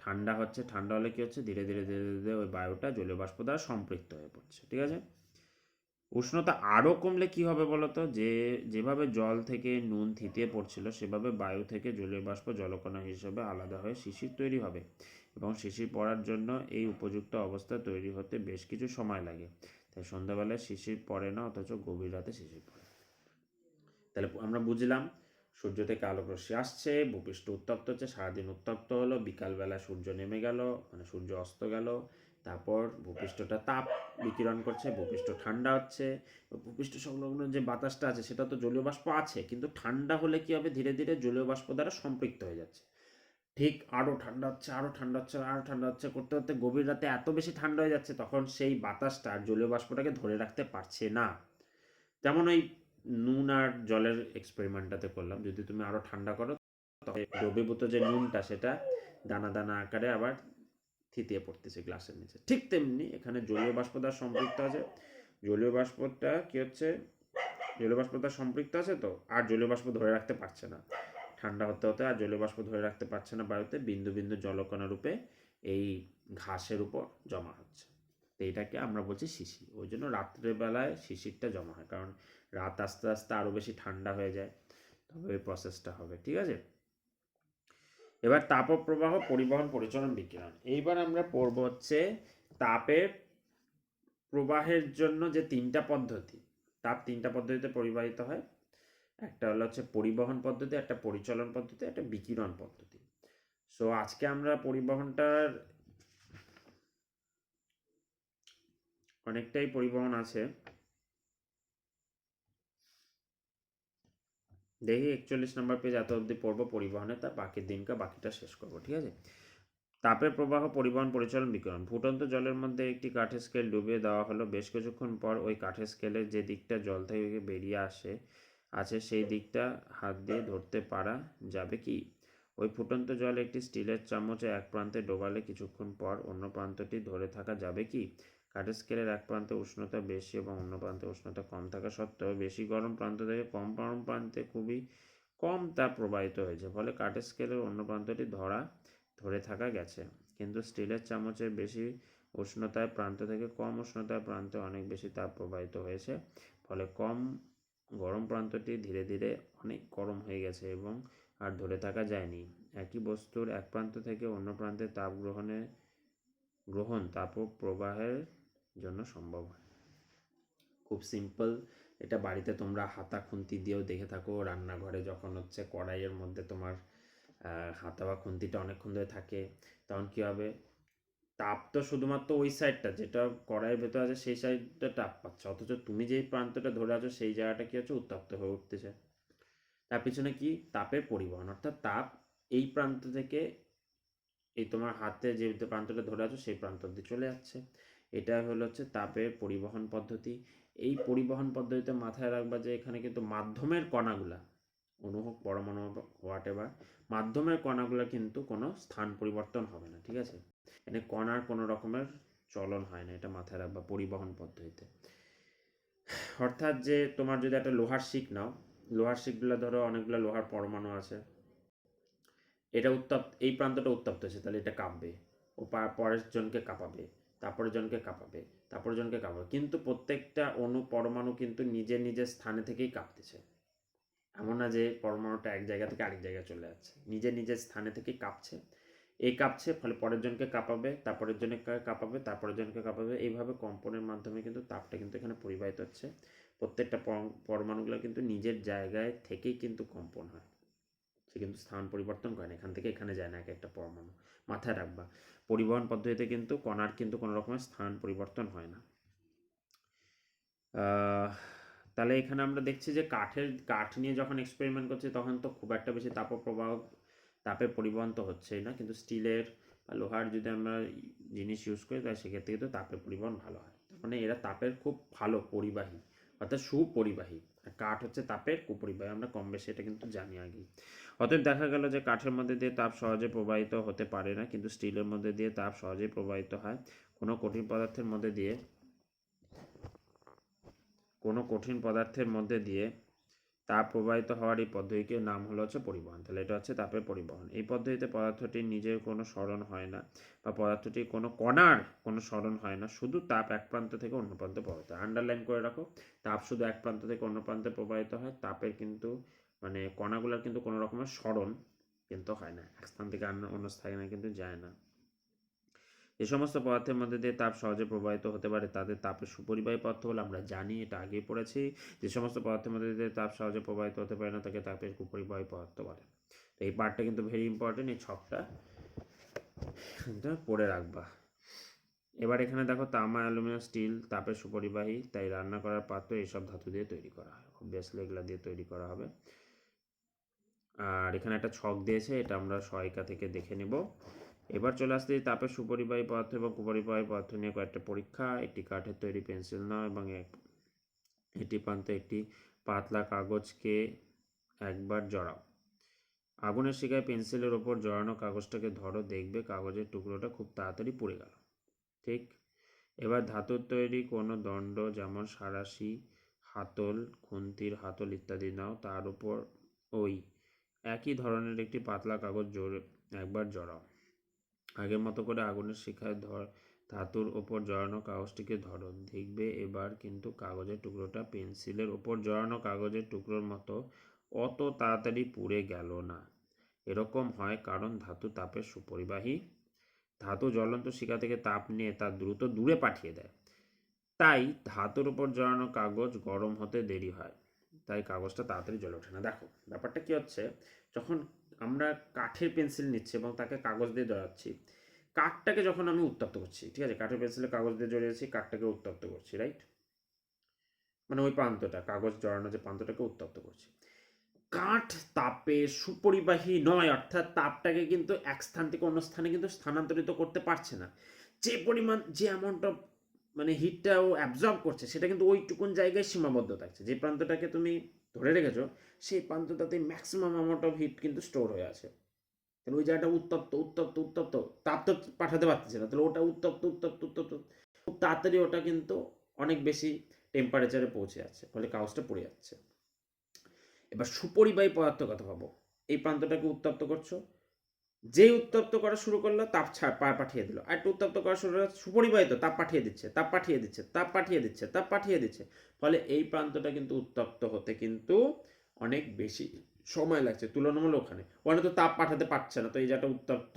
ঠান্ডা হচ্ছে, ঠান্ডা হলে কী হচ্ছে, ধীরে ধীরে ধীরে ধীরে ওই বায়ুটা জলীয় বাষ্প দ্বারা সম্পৃক্ত হয়ে পড়ছে। ঠিক আছে, উষ্ণতা আরও কমলে কি হবে বলতো, যেভাবে জল থেকে নুন থিতিয়ে পড়ছিল, সেভাবে বায়ু থেকে জলীয় বাষ্প জলকণা হিসেবে আলাদা হয়ে শিশির তৈরি হবে, এবং শিশির পড়ার জন্য এই উপযুক্ত অবস্থা তৈরি হতে বেশ কিছু সময় লাগে। তাই সন্ধ্যাবেলায় শিশির পড়ে না, অথচ গভীর রাতে শিশির পড়ে। তাহলে আমরা বুঝলাম, সূর্য থেকে আলোক রশ্মি আসছে, ভূপৃষ্ঠ উত্তপ্ত হচ্ছে, সারাদিন উত্তপ্ত হলো, বিকালবেলা সূর্য নেমে গেল, মানে সূর্য অস্ত গেল, তারপর ভূপৃষ্ঠটা তাপ বিকিরণ করছে, ভূপৃষ্ঠ ঠান্ডা হচ্ছে। ভূপৃষ্ঠ সংলগ্ন যে বাতাসটা আছে সেটা তো জলীয় বাষ্প আছে, কিন্তু ঠান্ডা হলে কি হবে, ধীরে ধীরে জলীয় বাষ্প দ্বারা সম্পৃক্ত হয়ে যাচ্ছে। ঠিক আরও ঠান্ডা হচ্ছে, আরও ঠান্ডা হচ্ছে, আরও ঠান্ডা হচ্ছে, করতে করতে গভীর রাতে এত বেশি ঠান্ডা হয়ে যাচ্ছে, তখন সেই বাতাসটা জলীয় বাষ্পটাকে ধরে রাখতে পারছে না। যেমন ওই নুন আর জলের এক্সপেরিমেন্টটাতে করলাম, যদি তুমি আরও ঠান্ডা করো, তবে দ্রবীভূত যে নুনটা সেটা দানা দানা আকারে আবার থিতিয়ে পড়তেছে গ্লাসের নিচে। ঠিক তেমনি এখানে জলীয় বাষ্প দ্বারা সম্পৃক্ত আছে, জলীয় বাষ্পটা কি হচ্ছে, জলীয় বাষ্প দ্বারা সম্পৃক্ত আছে, তো আর জলীয় বাষ্প ধরে রাখতে পারছে না, ঠান্ডা হতে হতে আর জলীয় বাষ্প ধরে রাখতে পারছে না বায়ুতে, বিন্দু বিন্দু জলকণা রূপে এই ঘাসের উপর জমা হচ্ছে। তো এটাকে আমরা বলছি শিশির। ওই জন্য রাত্রেবেলায় শিশিরটা জমা হয়, কারণ রাত আস্তে আস্তে আরও বেশি ঠান্ডা হয়ে যায়, তবে এই প্রসেসটা হবে। ঠিক আছে, এবার তাপপ্রবাহ, পরিবহন, পরিচলন, বিকিরণ। এইবার আমরা পড়ব হচ্ছে তাপের প্রবাহের জন্য যে তিনটা পদ্ধতি, তাপ তিনটা পদ্ধতিতে পরিবাহিত হয়। একটা হলো হচ্ছে পরিবহন পদ্ধতি, একটা পরিচলন পদ্ধতি, একটা বিকিরণ পদ্ধতি। সো আজকে আমরা পরিবহনটার অনেকটাই পরিবহন আছে, দেখি 41 নম্বর পেজ এত অবধি পড়বো পরিবহনে, তার বাকি দিনটা বাকিটা শেষ করবো। ঠিক আছে, তাপের প্রবাহ, পরিবহন, পরিচলন, বিকিরণ। ফুটন্ত জলের মধ্যে একটি কাঠের স্কেল ডুবিয়ে দেওয়া হলো, বেশ কিছুক্ষণ পর ওই কাঠের স্কেলের যে দিকটা জল থেকে বেরিয়ে আছে সেই দিকটা হাত দিয়ে ধরতে পারা যাবে কি? ওই ফুটন্ত জল একটি স্টিলের চামচে এক প্রান্তে ডোবালে কিছুক্ষণ পর অন্য প্রান্তটি ধরে থাকা যাবে কি? কাঠের স্কেলের এক প্রান্তে উষ্ণতা বেশি এবং অন্য প্রান্তে উষ্ণতা কম থাকা সত্ত্বেও বেশি গরম প্রান্ত থেকে কম গরম প্রান্তে খুবই কম তাপ প্রবাহিত হয়েছে, ফলে কাঠের স্কেলের অন্য প্রান্তটি ধরে থাকা গেছে, কিন্তু স্টিলের চামচের বেশি উষ্ণতায় প্রান্ত থেকে কম উষ্ণতায় প্রান্তে অনেক বেশি তাপ প্রবাহিত হয়েছে, ফলে কম গরম প্রান্তটি ধীরে ধীরে অনেক গরম হয়ে গেছে এবং আর ধরে থাকা যায়নি। একই বস্তুর এক প্রান্ত থেকে অন্য প্রান্তে তাপ গ্রহণ তাপ প্রবাহের জন্য সম্ভব হয়। খুব সিম্পল এটা বাড়িতে তোমরা হাতা খুন্তি দিয়েও দেখে থাকো, রান্নাঘরে যখন হচ্ছে কড়াইয়ের মধ্যে তোমার হাতা বা খুন্তিটা অনেকক্ষণ ধরে থাকে, তখন কী হবে, তাপ তো শুধুমাত্র ওই সাইডটা যেটা কড়াইয়ের ভেতর আছে সেই সাইডটা তাপ পাচ্ছে, অথচ তুমি যেই প্রান্তটা ধরে আছো সেই জায়গাটা কী হচ্ছে, উত্তপ্ত হয়ে উঠতেছে। তার পিছনে কি, তাপের পরিবহন, অর্থাৎ তাপ এই প্রান্ত থেকে এই তোমার হাতে যে প্রান্তটা ধরে আছো সেই প্রান্ত অব্দি চলে যাচ্ছে। এটা হলো হচ্ছে তাপের পরিবহন পদ্ধতি। এই পরিবহন পদ্ধতিতে মাথায় রাখবা যে এখানে কিন্তু মাধ্যমের কণাগুলা, অণু হোক পরমাণু হোয়াট এভার, মাধ্যমের কণাগুলো কিন্তু কোনো স্থান পরিবর্তন হবে না, ঠিক আছে? এখানে কণার কোনো রকমের চলন হয় না, এটা মাথায় রাখবা পরিবহন পদ্ধতিতে। অর্থাৎ যে তোমার যদি একটা লোহার শিক নাও, লোহার শিকগুলো ধরো অনেকগুলো লোহার পরমাণু আছে, এটা উত্তপ্ত, এই প্রান্তটা উত্তপ্ত হয়েছে, তাহলে এটা কাঁপবে, ও পরের জনকে কাঁপাবে, তারপরের জনকে কাঁপাবে, তারপরের জনকে কাঁপাবে, কিন্তু প্রত্যেকটা অণু পরমাণু কিন্তু নিজের নিজের স্থানে থেকেই কাঁপতেছে। এমন না যে পরমাণুটা এক জায়গা থেকে আরেক জায়গায় চলে যাচ্ছে, নিজের নিজের স্থানে থেকেই কাঁপছে। এই কাঁপছে, ফলে পরের জনকে কাঁপাবে, তারপরের জনকে কাঁপাবে, তারপরের জনকে কাঁপাবে, এইভাবে কম্পনের মাধ্যমে কিন্তু তাপটা কিন্তু এখানে পরিবাহিত হচ্ছে। প্রত্যেকটা পরমাণুগুলো কিন্তু নিজের জায়গায় থেকেই কিন্তু কম্পন হয়, সে কিন্তু স্থান পরিবর্তন করে না, এখান থেকে এখানে যায় না এক একটা পরমাণু। মাথায় রাখবা পরিবহন পদ্ধতিতে কিন্তু কণার কিন্তু কোনো রকমের স্থান পরিবর্তন হয় না। তাহলে এখানে আমরা দেখছি যে কাঠ নিয়ে যখন এক্সপেরিমেন্ট করছি তখন তো খুব একটা বেশি তাপপ্রবাহ, তাপের পরিবহন তো হচ্ছেই না, কিন্তু স্টিলের বা লোহার যদি আমরা জিনিস ইউজ করি তাহলে সেক্ষেত্রে কিন্তু তাপের পরিবহন ভালো হয়। মানে এরা তাপের খুব ভালো পরিবাহী, অর্থাৎ সুপরিবাহী। আর কাঠ হচ্ছে তাপের কুপরিবাহী, আমরা কম বেশি এটা কিন্তু জানি আগেই। অতএব দেখা গেল যে কাঠের মধ্যে দিয়ে তাপ সহজে প্রবাহিত হতে পারে না, কিন্তু স্টিলের মধ্যে দিয়ে তাপ সহজেই প্রবাহিত হয়। কোনো কঠিন পদার্থের মধ্যে দিয়ে তাপ প্রবাহিত হওয়ার এই পদ্ধতির নাম হলো হচ্ছে পরিবহন। তাহলে এটা হচ্ছে তাপের পরিবহন। এই পদ্ধতিতে পদার্থটির নিজের কোনো সরণ হয় না, বা পদার্থটির কোনো কণার কোনো সরণ হয় না, শুধু তাপ এক প্রান্ত থেকে অন্য প্রান্তে প্রবাহিত হয়। আন্ডারলাইন করে রাখো, তাপ শুধু এক প্রান্ত থেকে অন্য প্রান্তে প্রবাহিত হয়, তাপের কিন্তু মানে কণাগুলোর কিন্তু কোনো রকমের সরণ কিন্তু হয় না, এক স্থান থেকে অন্য স্থানে কিন্তু যায় না। যে সমস্ত পদার্থের মধ্যে দিয়ে তাপ সহজে প্রবাহিত হতে পারে তাদের তাপের সুপরিবাহী পদার্থ বলে, আমরা জানি, এটা আগেই পড়েছি। যে সমস্ত পদার্থের মধ্যে দিয়ে তাপ সহজে প্রবাহিত হতে পারে না তাকে তাপের কুপরিবাহী পদার্থ বলে। তো এই পার্টটা কিন্তু ভেরি ইম্পর্টেন্ট, এই ছকটা পড়ে রাখবা। এবার এখানে দেখো তামা, অ্যালুমিনিয়াম, স্টিল তাপের সুপরিবাহী, তাই রান্না করার পাত্র এইসব ধাতু দিয়ে তৈরি করা হয়, অবভিয়াসলি এগুলা দিয়ে তৈরি করা হবে। আর এখানে একটা ছক দিয়েছে, এটা আমরা সহায়িকা থেকে দেখে নেব। এবার চলে আসতে তাপের সুপরিবাহী পদার্থ এবং কুপরিবাহী পদার্থ নিয়ে কয়েকটা পরীক্ষা। একটি কাঠের তৈরি পেন্সিল নাও এবং এটি প্রান্তে একটি পাতলা কাগজকে একবার জড়াও। আগুনের শিখায় পেন্সিলের ওপর জড়ানো কাগজটাকে ধরো, দেখবে কাগজের টুকরোটা খুব তাড়াতাড়ি পুড়ে গেল। ঠিক, এবার ধাতুর তৈরি কোনো দণ্ড, যেমন সাঁড়াশি, হাতল, খুন্তির হাতল ইত্যাদি নাও, তার উপর ওই একই ধরনের একটি পাতলা কাগজ একবার জড়াও। আগের মতো করে আগুনের শিখায় ধাতুর ওপর জড়ানো কাগজটিকে ধরো, দেখবে এবার কিন্তু কাগজের টুকরোটা পেন্সিলের ওপর জড়ানো কাগজের টুকরোর মতো অত তাড়াতাড়ি পুড়ে গেল না। এরকম হয় কারণ ধাতু তাপের সুপরিবাহী। ধাতু জ্বলন্ত শিখা থেকে তাপ নিয়ে তা দ্রুত দূরে পাঠিয়ে দেয়, তাই ধাতুর ওপর জড়ানো কাগজ গরম হতে দেরি হয়, তাই কাগজটা তাড়াতাড়ি জ্বলে ওঠে না। দেখো ব্যাপারটা কি হচ্ছে, যখন আমরা কাঠের পেন্সিল নিচ্ছি এবং তাকে কাগজ দিয়ে জড়াচ্ছি, কাঠটাকে যখন আমি উত্তপ্ত করছি, ঠিক আছে, কাঠের পেন্সিলে কাগজ দিয়ে জড়িয়েছি, কাঠটাকে উত্তপ্ত করছি, রাইট, মানে ওই প্রান্তটা, কাগজ জড়ানো যে প্রান্তটাকে উত্তপ্ত করছি। কাঠ তাপে সুপরিবাহী নয়, অর্থাৎ তাপটাকে কিন্তু এক স্থান থেকে অন্য স্থানে কিন্তু স্থানান্তরিত করতে পারছে না। যে পরিমাণ, যে অ্যামাউন্ট অফ মানে হিটটা ও অ্যাবজর্ব করছে সেটা কিন্তু ওইটুকুন জায়গায় সীমাবদ্ধ থাকছে। যে প্রান্তটাকে তুমি ধরে রেখেছো সেই প্রান্তটাতে ম্যাক্সিমাম অ্যামাউন্ট অফ হিট কিন্তু স্টোর হয়ে আছে। তাহলে ওই জায়গাটা উত্তপ্ত উত্তপ্ত উত্তপ্ত, তাপ তো পাঠাতে পারতেছে না, তাহলে ওটা উত্তপ্ত উত্তপ্ত উত্তপ্ত, খুব তাড়াতাড়ি ওটা কিন্তু অনেক বেশি টেম্পারেচারে পৌঁছে যাচ্ছে, ফলে কাগজটা পড়ে যাচ্ছে। এবার সুপরিবাহী পদার্থ কথা ভাবো, এই প্রান্তটাকে উত্তপ্ত করছো, যেই উত্তপ্ত করা শুরু করলো তাপ পাঠিয়ে দিল, আর একটু উত্তপ্ত করা শুরু হলো, সুপরিবাহিত তাপ পাঠিয়ে দিচ্ছে, তাপ পাঠিয়ে দিচ্ছে, তাপ পাঠিয়ে দিচ্ছে, তাপ পাঠিয়ে দিচ্ছে, ফলে এই প্রান্তটা কিন্তু উত্তপ্ত হতে কিন্তু অনেক বেশি সময় লাগছে তুলনামূলক ওখানে তো তাপ পাঠাতে পারছে না, তো এই জায়গাটা উত্তপ্ত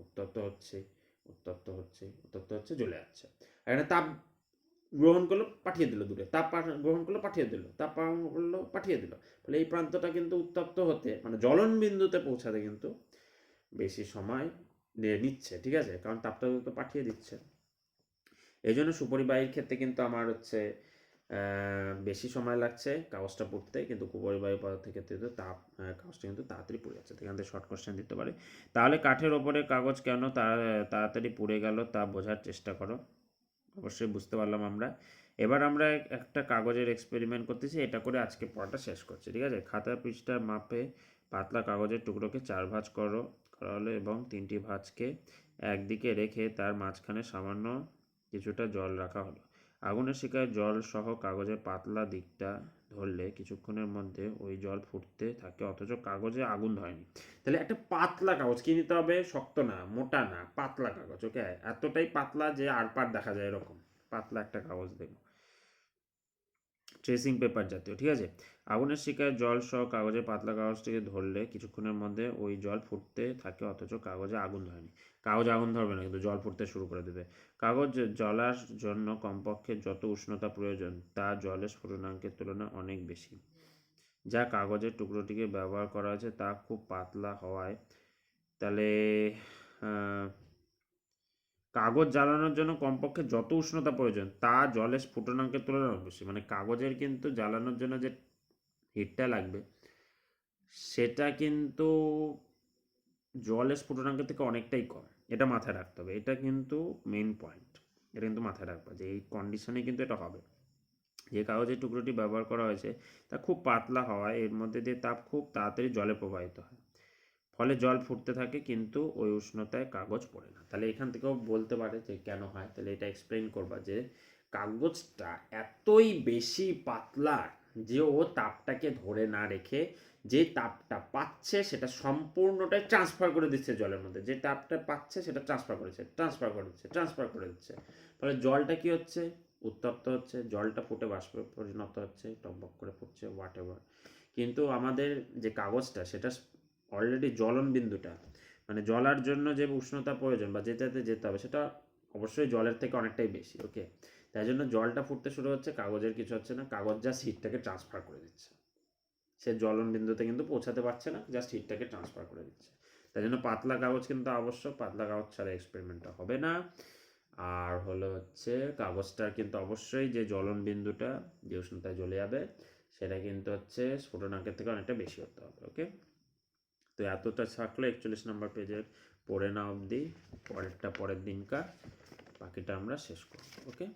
উত্তপ্ত হচ্ছে উত্তপ্ত হচ্ছে উত্তপ্ত হচ্ছে জ্বলে যাচ্ছে। আর এখানে তাপ গ্রহণ করলো, পাঠিয়ে দিল দূরে, গ্রহণ করলো, পাঠিয়ে দিল, তাপ করলো, পাঠিয়ে দিল। ফলে এই প্রান্তটা কিন্তু উত্তপ্ত হতে মানে জ্বলন বিন্দুতে পৌঁছাতে কিন্তু বেশি সময় নিচ্ছে, ঠিক আছে, কারণ তাপটা তো পাঠিয়ে দিচ্ছে। এই জন্য সুপরিবাহীর ক্ষেত্রে কিন্তু আমার হচ্ছে বেশি সময় লাগছে কাগজটা পড়তে, কিন্তু কুপরিবাহী পদার্থের ক্ষেত্রে তো কাগজটা কিন্তু তাড়াতাড়ি পুড়ে যাচ্ছে। এখান থেকে শর্ট কোশ্চেন দিতে পারে। তাহলে কাঠের ওপরে কাগজ কেন তাড়াতাড়ি পুড়ে গেল তা বোঝার চেষ্টা করো। অবশ্যই বুঝতে পারলাম আমরা। এবার আমরা একটা কাগজের এক্সপেরিমেন্ট করতেছি, এটা করে আজকে পড়াটা শেষ করছি, ঠিক আছে। খাতা পৃষ্ঠার মাপে পাতলা কাগজের টুকরোকে 4 ভাঁজ করা হলো এবং 3টি ভাঁজকে একদিকে রেখে তার মাঝখানে সামান্য কিছুটা জল রাখা হলো। আগুনের শিখায় জল সহ কাগজের পাতলা দিকটা ধরলে কিছুক্ষণের মধ্যে ওই জল ফুটতে থাকে, অথচ কাগজে আগুন ধরেনি। তাহলে একটা পাতলা কাগজ কি নিতে হবে, শক্ত না, মোটা না, পাতলা কাগজ, ওকে, এতটাই পাতলা যে আর পার দেখা যায় এরকম পাতলা একটা কাগজ দেবো, ট্রেসিং পেপার জাতীয়, ঠিক আছে। আগুনের শিখায় জল সহ কাগজে পাতলা কাগজটিকে ধরলে কিছুক্ষণের মধ্যে ওই জল ফুটতে থাকে, অথচ কাগজে আগুন ধরেনি। কাগজে আগুন ধরবে না, কিন্তু জল ফুটতে শুরু করে দেবে। কাগজ জ্বলার জন্য কমপক্ষে যত উষ্ণতা প্রয়োজন তা জলের স্ফুটনাঙ্কের তুলনায় অনেক বেশি। যা কাগজের টুকরোটিকে ব্যবহার করা হয়েছে তা খুব পাতলা হওয়ায়, তাহলে কাগজ জ্বালানোর জন্য কমপক্ষে যত উষ্ণতা প্রয়োজন তা জলের স্ফুটনাঙ্কের তুলনায় বেশি। মানে কাগজের কিন্তু জ্বালানোর জন্য যে হিটটা লাগবে সেটা কিন্তু জলের স্ফুটনাঙ্কের থেকে অনেকটাই কম। এটা মাথায় রাখতে হবে, এটা কিন্তু মেইন পয়েন্ট। এটা কিন্তু মাথায় রাখবে যে এই কন্ডিশনে কিন্তু এটা হবে। যে কাগজের টুকরোটি ব্যবহার করা হয়েছে তা খুব পাতলা হওয়ায় এর মধ্যে দিয়ে তাপ খুব তাড়াতাড়ি জলে প্রবাহিত হয়, ফলে জল ফুটতে থাকে, কিন্তু ওই উষ্ণতায় কাগজ পড়ে না। তাহলে এখান থেকেও বলতে পারে যে কেন হয়, তাহলে এটা এক্সপ্লেইন করবা যে কাগজটা এতই বেশি পাতলা যে ও তাপটাকে ধরে না রেখে যে তাপটা পাচ্ছে সেটা সম্পূর্ণটাই ট্রান্সফার করে দিচ্ছে জলের মধ্যে। যে তাপটা পাচ্ছে সেটা ট্রান্সফার করে দিচ্ছে। ফলে জলটা কি হচ্ছে, উত্তপ্ত হচ্ছে, জলটা ফুটে বাষ্পে পরিণত হচ্ছে, টকবক করে ফুটছে, হোয়াট এভার। কিন্তু আমাদের যে কাগজটা সেটা অলরেডি জ্বলন বিন্দুটা মানে জ্বলার জন্য যে উষ্ণতা প্রয়োজন বা যেটাতে যেতে হবে সেটা অবশ্যই জলের থেকে অনেকটাই বেশি, ওকে। তাই জন্য জলটা ফুটতে শুরু হচ্ছে, কাগজের কিছু হচ্ছে না, কাগজ জাস্ট হিটটাকে ট্রান্সফার করে দিচ্ছে। সে জ্বলন বিন্দুতে কিন্তু পৌঁছাতে পারছে না, জাস্ট হিটটাকে ট্রান্সফার করে দিচ্ছে। তাই জন্য পাতলা কাগজ কিন্তু আবশ্যক, পাতলা কাগজ ছাড়া এক্সপেরিমেন্টটা হবে না। আর হলো হচ্ছে কাগজটার কিন্তু অবশ্যই যে জ্বলন বিন্দুটা যে উষ্ণতায় জ্বলে যাবে সেটা কিন্তু হচ্ছে স্ফুটনাঙ্কের থেকে অনেকটা বেশি হতে হবে, ওকে। তো এতটা থাকলো 41 নম্বর পেজের পড়ে না অবধি, পরেরটা পরের দিনকার, বাকিটা আমরা শেষ করব, ওকে।